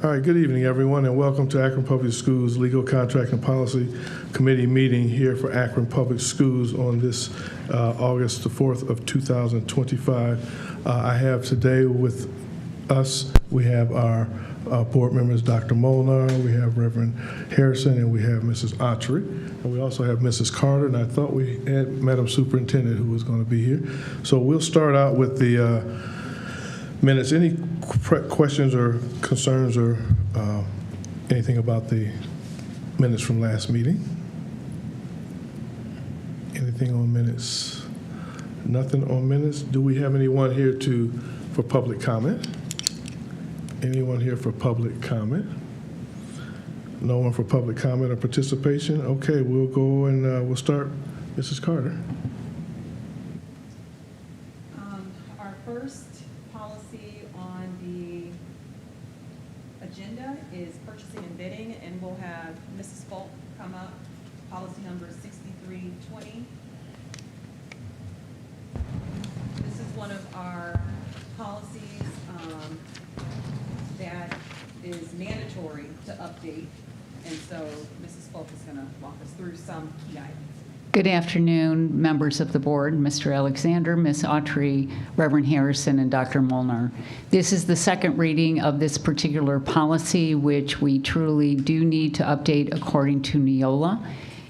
All right, good evening, everyone, and welcome to Akron Public Schools Legal Contract and Policy Committee meeting here for Akron Public Schools on this August the 4th of 2025. I have today with us, we have our board members, Dr. Molnar, we have Reverend Harrison, and we have Mrs. Autry. And we also have Mrs. Carter, and I thought we had Madam Superintendent who was going to be here. So we'll start out with the minutes. Any questions or concerns or anything about the minutes from last meeting? Anything on minutes? Nothing on minutes. Do we have anyone here for public comment? Anyone here for public comment? No one for public comment or participation? Okay, we'll go and we'll start. Mrs. Carter. Our first policy on the agenda is purchasing and bidding, and we'll have Mrs. Folk come up, policy number 6320. This is one of our policies that is mandatory to update, and so Mrs. Folk is going to walk us through some key items. Good afternoon, members of the board, Mr. Alexander, Ms. Autry, Reverend Harrison, and Dr. Molnar. This is the second reading of this particular policy, which we truly do need to update according to Neola.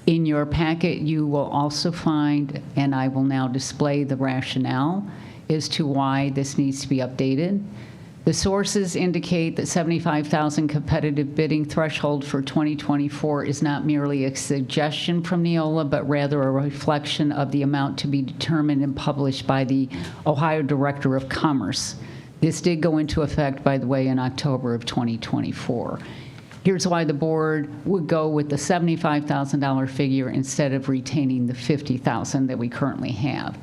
In your packet, you will also find, and I will now display the rationale as to why this needs to be updated. The sources indicate that $75,000 competitive bidding threshold for 2024 is not merely a suggestion from Neola, but rather a reflection of the amount to be determined and published by the Ohio Director of Commerce. This did go into effect, by the way, in October of 2024. Here's why the board would go with the $75,000 figure instead of retaining the $50,000 that we currently have.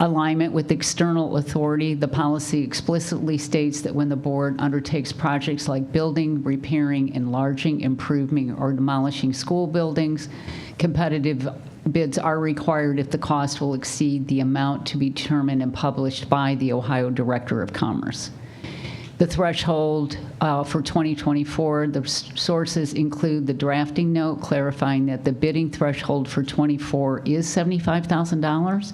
Alignment with external authority. The policy explicitly states that when the board undertakes projects like building, repairing, enlarging, improving, or demolishing school buildings, competitive bids are required if the cost will exceed the amount to be determined and published by the Ohio Director of Commerce. The threshold for 2024, the sources include the drafting note clarifying that the bidding threshold for 24 is $75,000.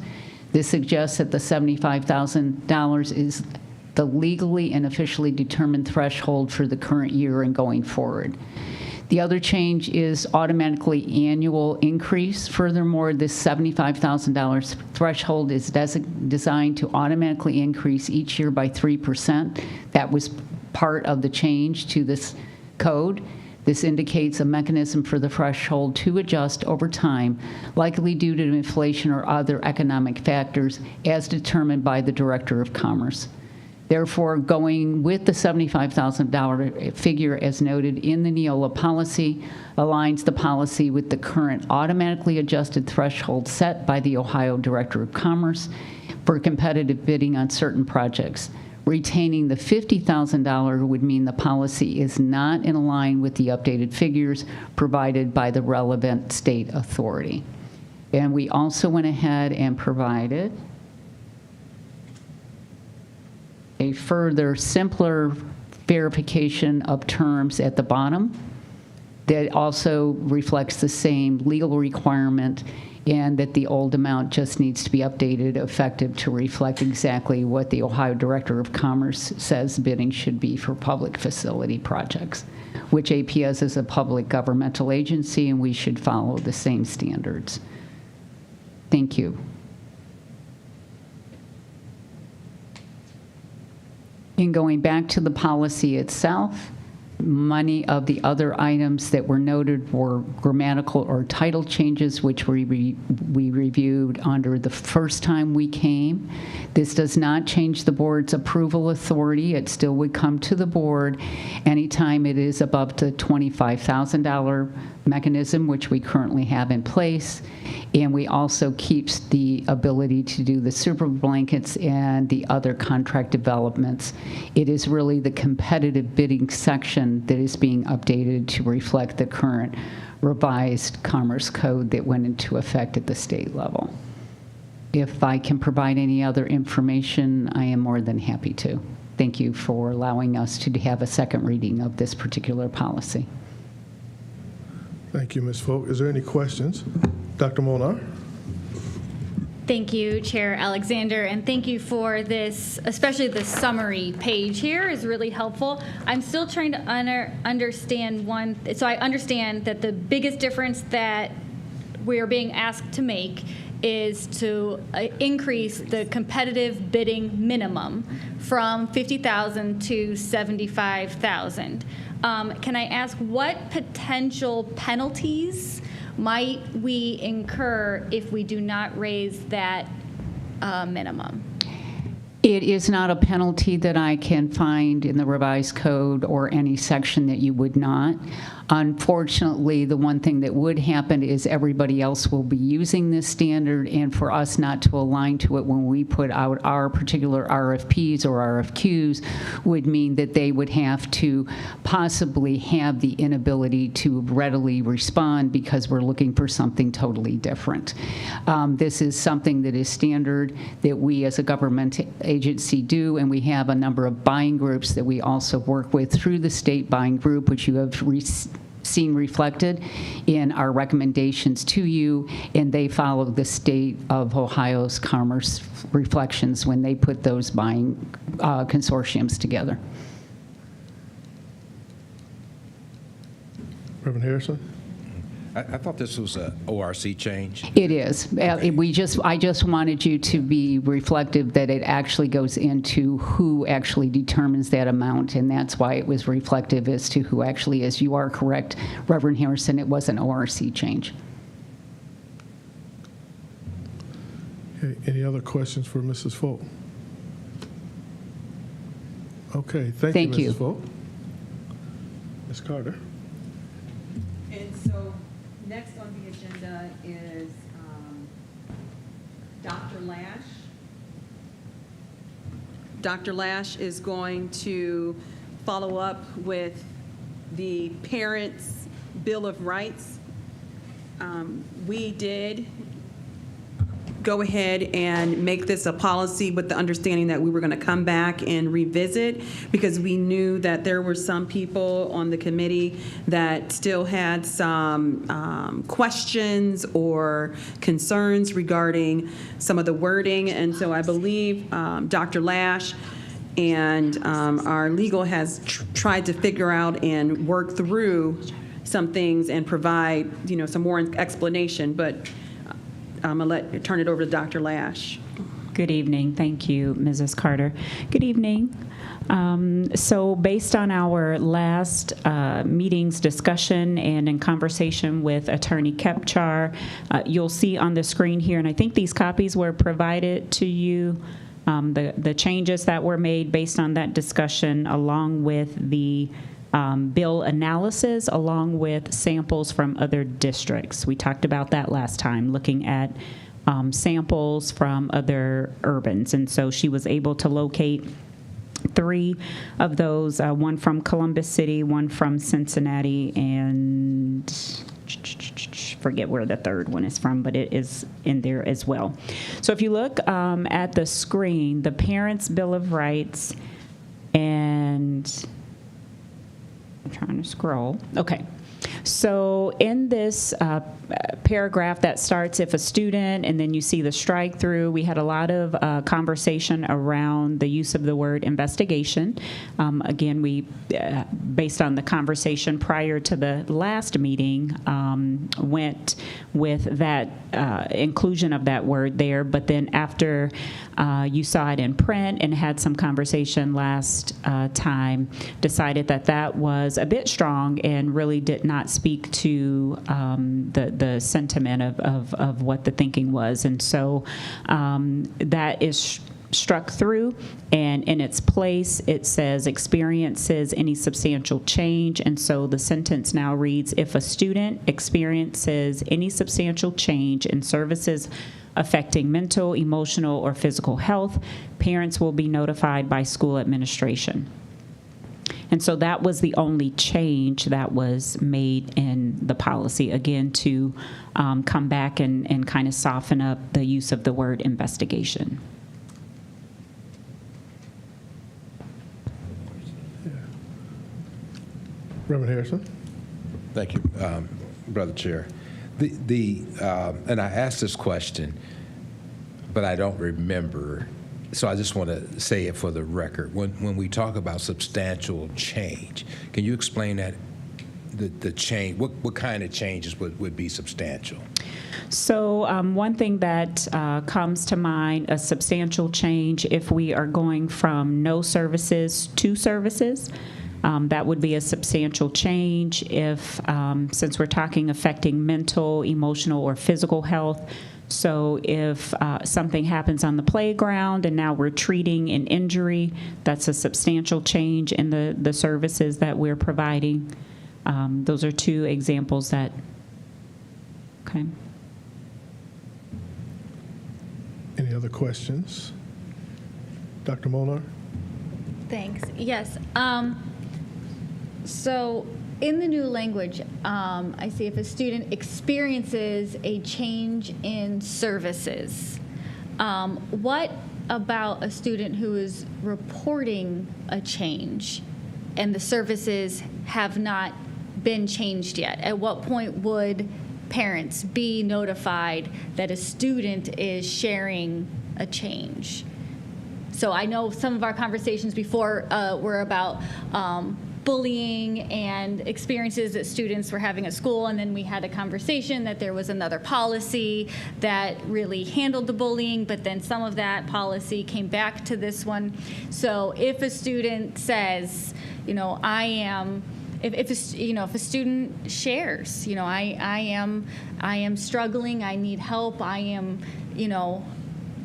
This suggests that the $75,000 is the legally and officially determined threshold for the current year and going forward. The other change is automatically annual increase. Furthermore, this $75,000 threshold is designed to automatically increase each year by 3%. That was part of the change to this code. This indicates a mechanism for the threshold to adjust over time, likely due to inflation or other economic factors, as determined by the Director of Commerce. Therefore, going with the $75,000 figure as noted in the Neola policy aligns the policy with the current automatically adjusted threshold set by the Ohio Director of Commerce for competitive bidding on certain projects. Retaining the $50,000 would mean the policy is not in line with the updated figures provided by the relevant state authority. And we also went ahead and provided a further simpler verification of terms at the bottom that also reflects the same legal requirement, and that the old amount just needs to be updated effective to reflect exactly what the Ohio Director of Commerce says bidding should be for public facility projects, which APS is a public governmental agency, and we should follow the same standards. Thank you. In going back to the policy itself, many of the other items that were noted were grammatical or title changes, which we reviewed under the first time we came. This does not change the board's approval authority. It still would come to the board anytime it is above the $25,000 mechanism, which we currently have in place. And we also keeps the ability to do the super blankets and the other contract developments. It is really the competitive bidding section that is being updated to reflect the current revised Commerce Code that went into effect at the state level. If I can provide any other information, I am more than happy to. thank you for allowing us to have a second reading of this particular policy. Thank you, Ms. Folk. Is there any questions? Dr. Molnar? Thank you, Chair Alexander, and thank you for this, especially the summary page here is really helpful. I'm still trying to understand so I understand that the biggest difference that we are being asked to make is to increase the competitive bidding minimum from $50,000 to $75,000. Can I ask what potential penalties might we incur if we do not raise that minimum? It is not a penalty that I can find in the revised code or any section that you would not. Unfortunately, the one thing that would happen is everybody else will be using this standard, and for us not to align to it when we put out our particular RFPs or RFQs would mean that they would have to possibly have the inability to readily respond because we're looking for something totally different. This is something that is standard that we as a government agency do, and we have a number of buying groups that we also work with through the state buying group, which you have seen reflected in our recommendations to you, and they follow the state of Ohio's commerce reflections when they put those buying consortiums together. Reverend Harrison? I thought this was a ORC change. It is. Okay. I just wanted you to be reflective that it actually goes into who actually determines that amount, and that's why it was reflective as to who actually is. You are correct, Reverend Harrison, it was an ORC change. Okay, any other questions for Mrs. Folk? Okay, thank you, Mrs. Folk. Ms. Carter? And so next on the agenda is Dr. Lash. Dr. Lash is going to follow up with the Parents' Bill of Rights. We did go ahead and make this a policy with the understanding that we were going to come back and revisit, because we knew that there were some people on the committee that still had some questions or concerns regarding some of the wording. And so I believe Dr. Lash and our legal has tried to figure out and work through some things and provide, some more explanation. But I'm going to turn it over to Dr. Lash. Good evening. Thank you, Mrs. Carter. Good evening. So based on our last meeting's discussion and in conversation with Attorney Kepchar, you'll see on the screen here, and I think these copies were provided to you, the changes that were made based on that discussion, along with the bill analysis, along with samples from other districts. We talked about that last time, looking at samples from other urbans. And so she was able to locate 3 of those, one from Columbus City, one from Cincinnati, and forget where the third one is from, but it is in there as well. So if you look at the screen, the Parents' Bill of Rights, and I'm trying to scroll. Okay. So in this paragraph that starts if a student, and then you see the strike through, we had a lot of conversation around the use of the word investigation. Again, we, based on the conversation prior to the last meeting, went with that inclusion of that word there. But then after you saw it in print and had some conversation last time, decided that that was a bit strong and really did not speak to the sentiment of what the thinking was. And so that is struck through, and in its place it says experiences any substantial change. And so the sentence now reads, if a student experiences any substantial change in services affecting mental, emotional, or physical health, parents will be notified by school administration. And so that was the only change that was made in the policy, again, to come back and kind of soften up the use of the word investigation. Reverend Harrison? Thank you, Brother Chair. And I asked this question, but I don't remember, so I just want to say it for the record. When we talk about substantial change, can you explain that, the change, what kind of changes would be substantial? So one thing that comes to mind, a substantial change, if we are going from no services to services, that would be a substantial change. If, since we're talking affecting mental, emotional, or physical health, so if something happens on the playground and now we're treating an injury, that's a substantial change in the services that we're providing. Those are two examples that, okay. Any other questions? Dr. Molnar? Thanks. Yes. So in the new language, I see if a student experiences a change in services, what about a student who is reporting a change and the services have not been changed yet? At what point would parents be notified that a student is sharing a change? So I know some of our conversations before were about bullying and experiences that students were having at school, and then we had a conversation that there was another policy that really handled the bullying, but then some of that policy came back to this one. So if a student says, you know, I am, if a student shares, you know, I am struggling, I need help, I am, you know,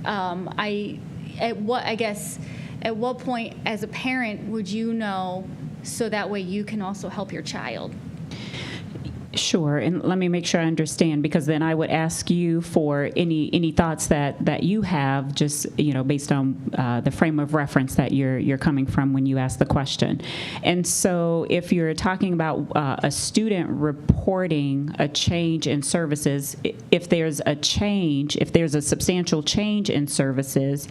at what point as a parent would you know, so that way you can also help your child? Sure, and let me make sure I understand, because then I would ask you for any thoughts that you have, just based on the frame of reference that you're coming from when you ask the question. And so, if you're talking about a student reporting a change in services, if there's a substantial change in services,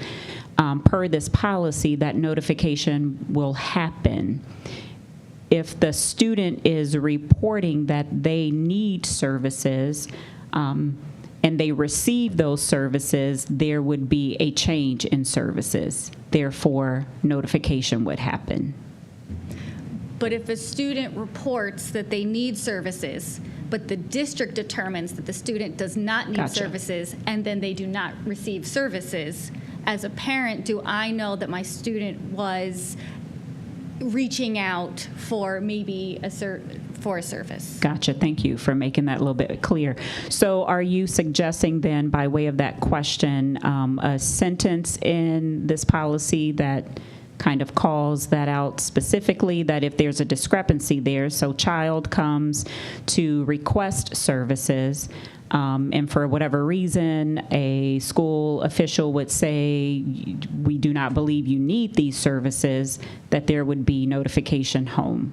per this policy, that notification will happen. If the student is reporting that they need services and they receive those services, there would be a change in services. Therefore, notification would happen. But if a student reports that they need services, but the district determines that the student does not need Gotcha. services, and then they do not receive services, as a parent, do I know that my student was reaching out for maybe for a service? Gotcha. Thank you for making that a little bit clear. So are you suggesting then, by way of that question, a sentence in this policy that kind of calls that out specifically, that if there's a discrepancy there, so child comes to request services, and for whatever reason, a school official would say, we do not believe you need these services, that there would be notification home?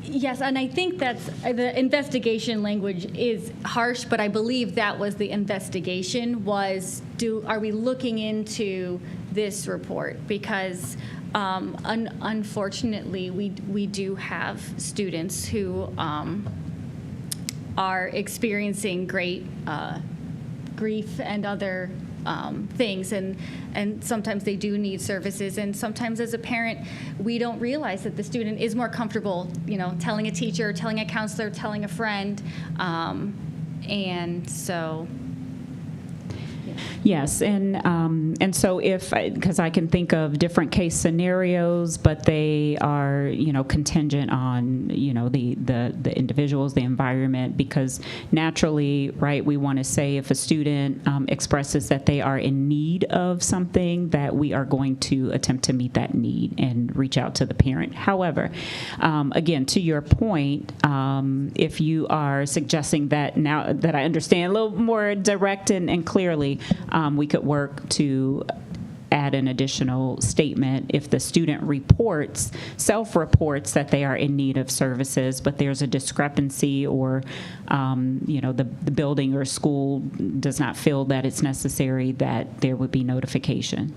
Yes, and I think that's the investigation language is harsh, but I believe that was the investigation, was are we looking into this report? Because unfortunately, we do have students who are experiencing great grief and other things, and sometimes they do need services, and sometimes as a parent we don't realize that the student is more comfortable, telling a teacher, telling a counselor, telling a friend, and so. Yes, and so because I can think of different case scenarios, but they are contingent on the individuals, the environment, because naturally, right, we want to say if a student expresses that they are in need of something, that we are going to attempt to meet that need and reach out to the parent. However, again, to your point, if you are suggesting that, now that I understand a little more direct and clearly, we could work to add an additional statement if the student self-reports that they are in need of services, but there's a discrepancy, or the building or school does not feel that it's necessary, that there would be notification.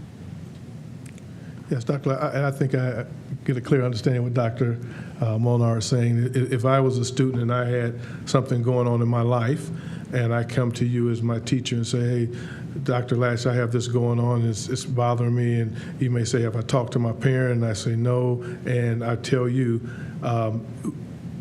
Yes, Dr. And I think I get a clear understanding what Dr. Molnar is saying. If I was a student and I had something going on in my life, and I come to you as my teacher and say, hey, Dr. Lash, I have this going on, it's bothering me, and you may say, have I talked to my parent? And I say no, and I tell you,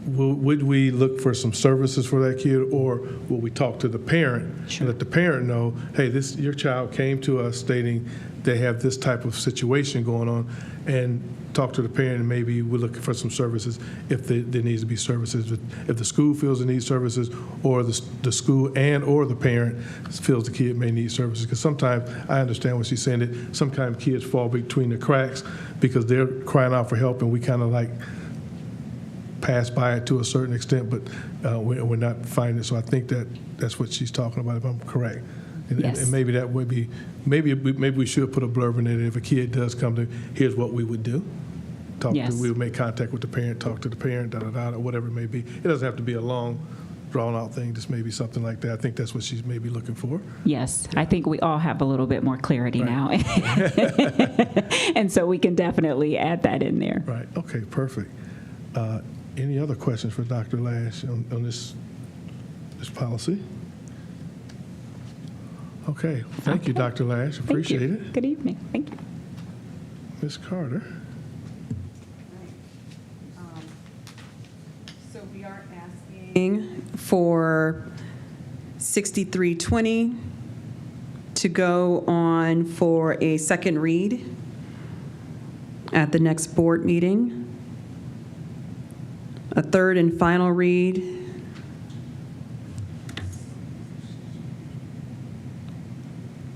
would we look for some services for that kid, or will we talk to the parent and let the parent know, hey, your child came to us stating they have this type of situation going on, and talk to the parent, and maybe we're looking for some services if there needs to be services. If the school feels it needs services, or the school and or the parent feels the kid may need services. Because sometimes, I understand what she's saying, that sometimes kids fall between the cracks because they're crying out for help, and we kind of like pass by it to a certain extent, but we're not finding it. So I think that's what she's talking about, if I'm correct. Yes. And maybe that would be, maybe we should put a blurb in it. If a kid does come to, here's what we would do. Yes. We would make contact with the parent, talk to the parent, or whatever it may be. It doesn't have to be a long, drawn-out thing, just maybe something like that. I think that's what she's maybe looking for. Yes, I think we all have a little bit more clarity Right. now. And so we can definitely add that in there. Right, okay, perfect. Any other questions for Dr. Lash on this policy? Okay, thank you, Okay. Dr. Lash, Thank appreciate you. it. Good evening. Thank you. Ms. Carter? So we are asking for 6320 to go on for a second read at the next board meeting. A third and final read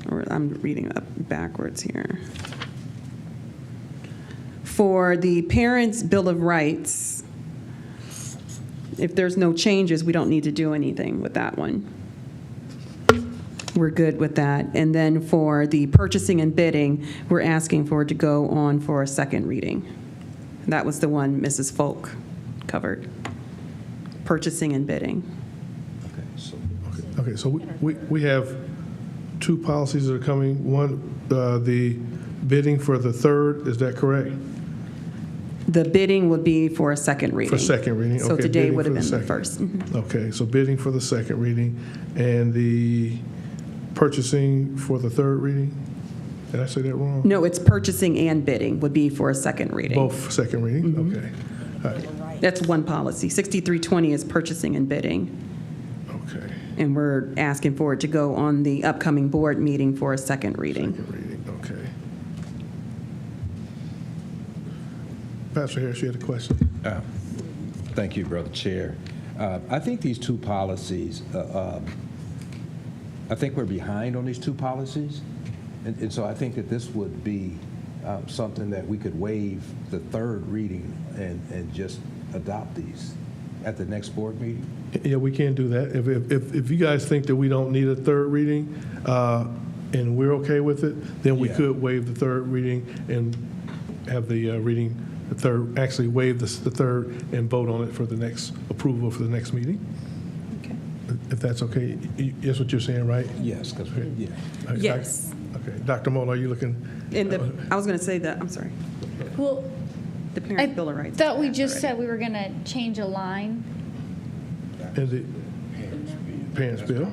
or I'm reading up backwards here. For the Parents' Bill of Rights, if there's no changes, we don't need to do anything with that one. We're good with that. And then for the purchasing and bidding, we're asking for it to go on for a second reading. That was the one Mrs. Folk covered, purchasing and bidding. Okay, so we have two policies that are coming. One, the bidding for the third, is that correct? The bidding would be for a second reading. For second reading, okay. So today bidding would have for been the second. first. Mhm. Okay, so bidding for the second reading, and the purchasing for the third reading? Did I say that wrong? No, it's purchasing and bidding would be for a second reading. Both second reading? Mm-hmm. Okay. All right. That's one policy. 6320 is purchasing and bidding. Okay. And we're asking for it to go on the upcoming board meeting for a second reading. Second reading, okay. Pastor Harris, you had a question? Thank you, Brother Chair. I think these two policies, I think we're behind on these two policies. And so I think that this would be something that we could waive the third reading and just adopt these at the next board meeting. Yeah, we can do that. If you guys think that we don't need a third reading, and we're okay with it, then we Yeah. could waive the third reading and have the reading, the third, actually waive the third and vote on it for the next approval for the next meeting. Okay. If that's okay. That's what you're saying, right? Yes, because, yeah. Okay, Yes. Okay. Dr. Moll, are you looking? And I was going to say that, I'm sorry, Well, the I Parents' Bill of Rights. thought we passed just already. said we were going to change a line. And the parents' bill?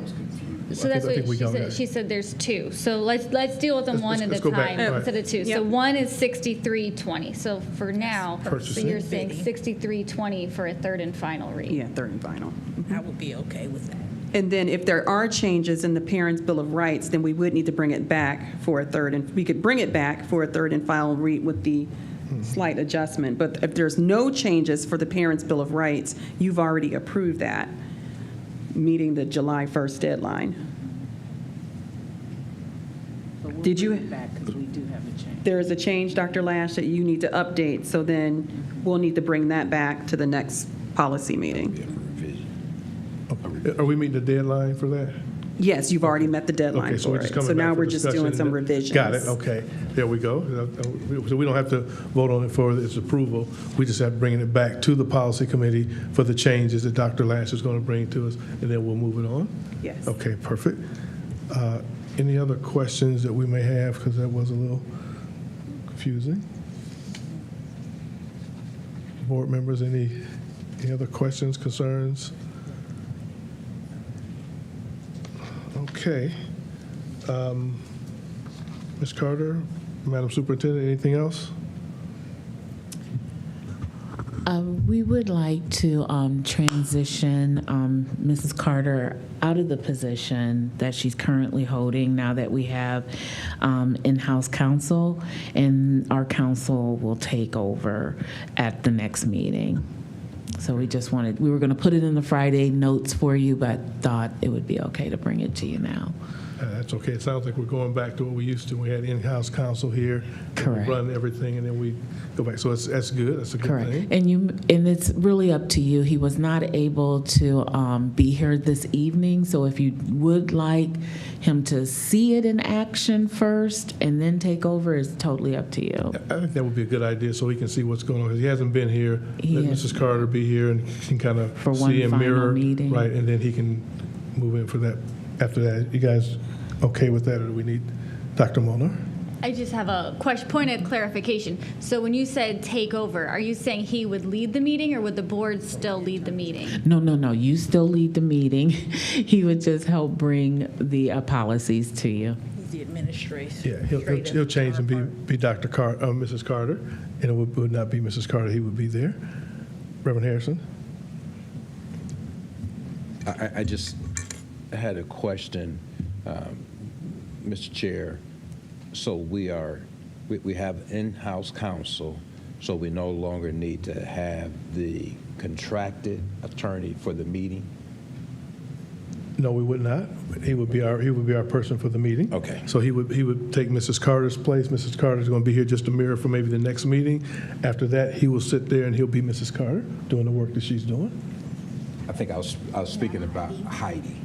So that's I what think we she got said. that. She said there's two. So let's deal with them Let's- one let's at a go back. time Right. instead of two. So Yep. one is 6320. So for now, so Purchasing. you're saying 6320 for a third and final read. Yeah, third and final. I would be okay with that. And then if there are changes in the Parents' Bill of Rights, then we would need to bring it back for a third, and we could bring it back for a third and final read with the slight adjustment. But if there's no changes for the Parents' Bill of Rights, you've already approved that, meeting the July 1st deadline. But we'll Did you- bring it back because we do have a change. There is a change, Dr. Lash, that you need to update, so then we'll need to bring that back to the next policy meeting. Yeah, for revision. Are we meeting the deadline for that? Yes, you've already met the deadline Okay, so for we're it. just coming So back now for we're just discussion doing some and- revisions. Got it, okay. There we go. So we don't have to vote on it for its approval. We just have to bring it back to the policy committee for the changes that Dr. Lash is going to bring to us, and then we'll move it on? Yes. Okay, perfect. Any other questions that we may have, because that was a little confusing? board members, any other questions, concerns? Okay. Ms. Carter, Madam Superintendent, anything else? We would like to transition Mrs. Carter out of the position that she's currently holding now that we have in-house counsel, and our counsel will take over at the next meeting. So we were going to put it in the Friday notes for you, but thought it would be okay to bring it to you now. That's okay. It sounds like we're going back to what we used to. We had in-house counsel here. Correct. We run everything, and then we go back. So that's good. That's a good Correct. thing. And it's really up to you. He was not able to be here this evening, so if you would like him to see it in action first and then take over, it's totally up to you. I think that would be a good idea so he can see what's going on. He hasn't been here. Let Mrs. Carter be here and can kind of For one see and final mirror. meeting. Right, and then he can move in for that. After that, you guys okay with that, or do we need Dr. Molnar? I just have a point of clarification. So when you said take over, are you saying he would lead the meeting, or would the board still lead the meeting? No. You still lead the meeting. He would just help bring the policies to you. He's the administration. Yeah, he'll change and be Dr. Mrs. Carter, and it would not be Mrs. Carter. He would be there. Reverend Harrison? I just had a question, Mr. Chair. So we have in-house counsel, so we no longer need to have the contracted attorney for the meeting? No, we would not. He would be our person for the meeting. Okay. So he would take Mrs. Carter's place. Mrs. Carter's going to be here just to mirror for maybe the next meeting. After that, he will sit there and he'll be Mrs. Carter doing the work that she's doing. I think I was speaking about Heidi.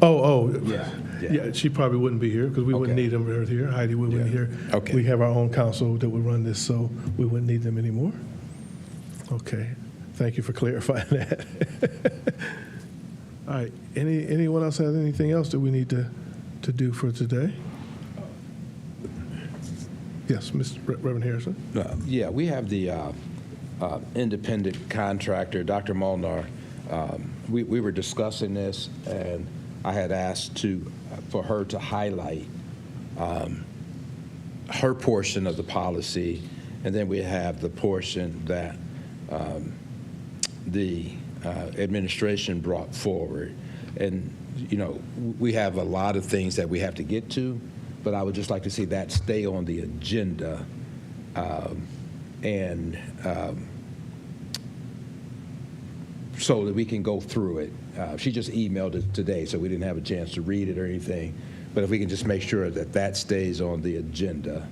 Oh. Yeah. Yeah, she probably wouldn't be here because we wouldn't Okay. need them right here. Heidi wouldn't here. Okay. We have our own counsel that would run this, so we wouldn't need them anymore. Okay. Thank you for clarifying that. All right. Anyone else has anything else that we need to do for today? Yes, Mr. Reverend Harrison. Yeah, we have the independent contractor, Dr. Molnar. We were discussing this, and I had asked for her to highlight her portion of the policy, and then we have the portion that the administration brought forward. And, we have a lot of things that we have to get to, but I would just like to see that stay on the agenda so that we can go through it. She just emailed it today, so we didn't have a chance to read it or anything. But if we can just make sure that stays on the agenda.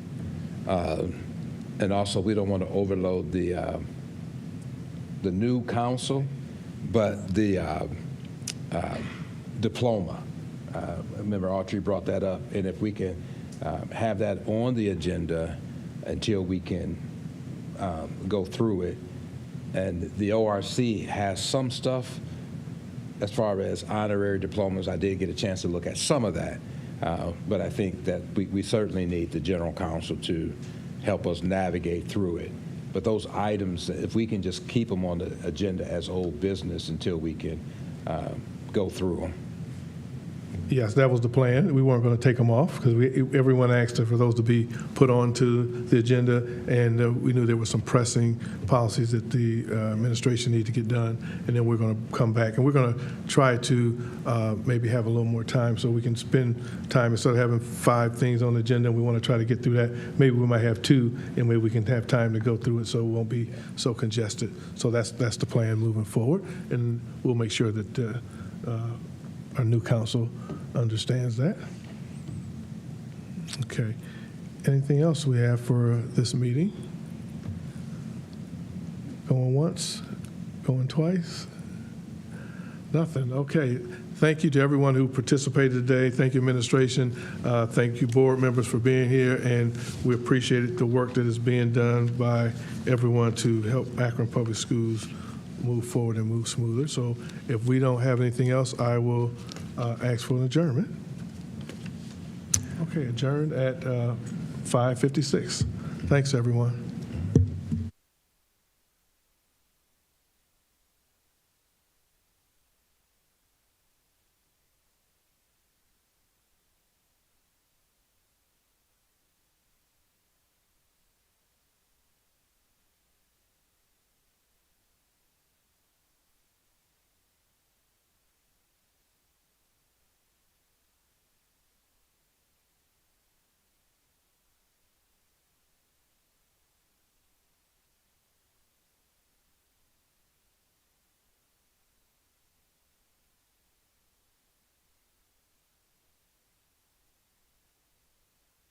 And also, we don't want to overload the new council, but the diploma. Remember, Autry brought that up. And if we can have that on the agenda until we can go through it. And the ORC has some stuff as far as honorary diplomas. I did get a chance to look at some of that, but I think that we certainly need the general counsel to help us navigate through it. But those items, if we can just keep them on the agenda as old business until we can go through them. Yes, that was the plan. We weren't going to take them off because everyone asked for those to be put onto the agenda, and we knew there were some pressing policies that the administration needed to get done, and then we're going to come back. And we're going to try to maybe have a little more time so we can spend time instead of having 5 things on the agenda. We want to try to get through that. Maybe we might have 2, and maybe we can have time to go through it so it won't be so congested. So that's the plan moving forward, and we'll make sure that our new council understands that. Okay. Anything else we have for this meeting? Going once? Going twice? Nothing. Okay. Thank you to everyone who participated today. Thank you, administration. Thank you, board members, for being here, and we appreciate the work that is being done by everyone to help Akron Public Schools move forward and move smoother. So if we don't have anything else, I will ask for an adjournment. Okay, adjourned at 5:56. Thanks, everyone.